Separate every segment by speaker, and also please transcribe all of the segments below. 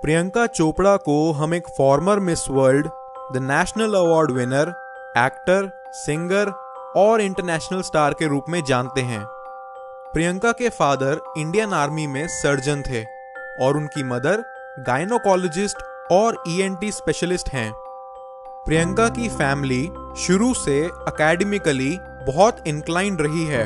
Speaker 1: प्रियंका चोपड़ा को हम एक farmer miss world, the national award winner, actor, singer और इंटरनेशनल स्टार के रूप में जानते हैं। प्रियंका के फादर इंडियन आर्मी में सर्जन थे और उनकी मदर गायनोकोलॉजिस्ट और ईएनटी स्पेशलिस्ट हैं। प्रियंका की फैमिली शुरू से एकेडमिकली बहुत इंक्लाइंड रही है,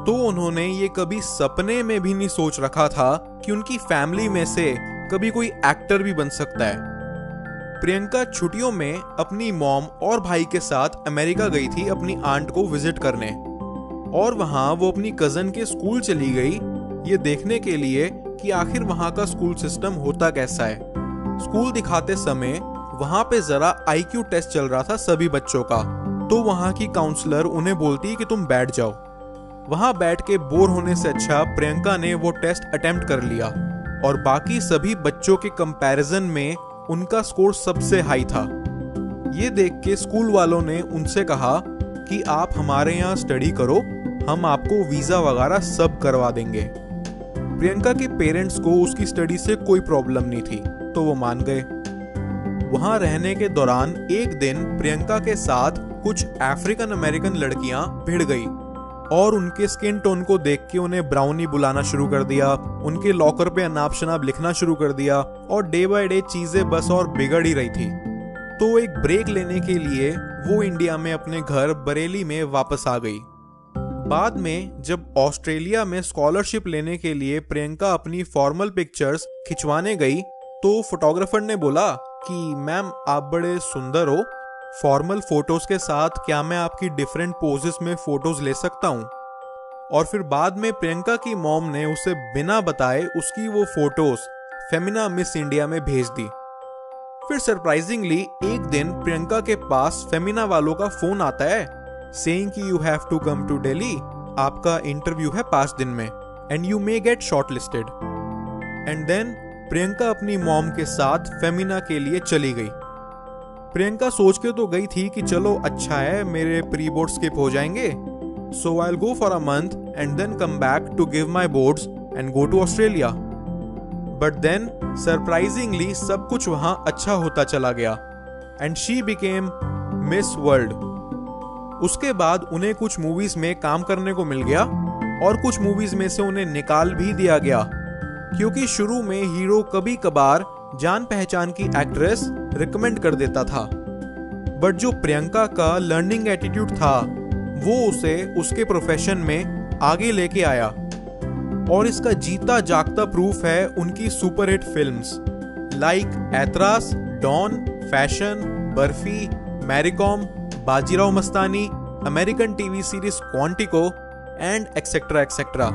Speaker 1: तो उन्होंने ये कभी सपने में भी नहीं सोच रखा था कि उनकी फैमिली में से कभी कोई एक्टर भी बन सकता है। प्रियंका छुट्टियों में अपनी मॉम और भाई के साथ अमेरिका गई थी अपनी आंट को विजिट करने, और वहां वो अपनी कजन के स्कूल चली गई ये देखने के लिए कि आखिर वहां का स्कूल सिस्टम होता कैसा है। स्कूल दिखाते समय वहां पे जरा आईक्यू टेस्ट चल रहा था सभी बच्चों का, तो वहां की काउंसलर उन्हें बोलती कि तुम बैठ जाओ। वहां बैठ के बोर होने से अच्छा प्रियंका ने वो टेस्ट अटेम्प्ट कर लिया और बाकी सभी बच्चों के कंपैरिजन में उनका स्कोर सबसे हाई था। ये देख के स्कूल वालों ने उनसे कहा कि आप हमारे यहाँ स्टडी करो, हम आपको वीजा वगैरह सब करवा देंगे। प्रियंका के पेरेंट्स को उसकी स्टडी से कोई प्रॉब्लम नहीं थी, तो वो मान गए। वहां रहने के दौरान एक दिन प्रियंका के साथ कुछ अफ्रीकन अमेरिकन लड़कियां भिड़ गई और उनके स्किन टोन को देख के उन्हें ब्राउनी बुलाना शुरू कर दिया, उनके लॉकर पे अनाप शनाप लिखना शुरू कर दिया और डे बाय डे चीजें बस और बिगड़ ही रही थी। तो एक ब्रेक लेने के लिए वो इंडिया में अपने घर बरेली में वापस आ गई। बाद में जब ऑस्ट्रेलिया में स्कॉलरशिप लेने के लिए प्रियंका अपनी फॉर्मल पिक्चर्स खिंचवाने गई, तो फोटोग्राफर ने बोला कि मैम आप बड़े सुंदर हो, फॉर्मल फोटोज के साथ क्या मैं आपकी डिफरेंट पोजेस में फोटोज ले सकता हूँ। और फिर बाद में प्रियंका की मॉम ने उसे बिना बताए उसकी वो फोटोज फेमिना मिस इंडिया में भेज दी। फिर सरप्राइजिंगली एक दिन प्रियंका के पास फेमिना वालों का फोन आता है सेइंग कि you have to come to Delhi, आपका इंटरव्यू है 5 दिन में and you may get shortlisted. And then Priyanka अपनी मॉम के साथ फेमिना के लिए चली गई। प्रियंका सोच के तो गई थी कि चलो अच्छा है मेरे प्री बोर्ड स्किप हो जाएंगे, so I will go for a month and then come back to give my boards and go to Australia. But then surprisingly सब कुछ वहां अच्छा होता चला गया and she became miss world. उसके बाद उन्हें कुछ मूवीज में काम करने को मिल गया और कुछ मूवीज में से उन्हें निकाल भी दिया गया, क्योंकि शुरू में हीरो कभी कभार जान पहचान की एक्ट्रेस रिकमेंड कर देता था। बट जो प्रियंका का लर्निंग एटीट्यूड था वो उसे उसके प्रोफेशन में आगे लेके आया, और इसका जीता जागता प्रूफ है उनकी superhit films like Aitraaz, Don, Fashion, Barfi, Mary Kom, Bajirao Mastani, American TV series Quantico and etcetera etcetera.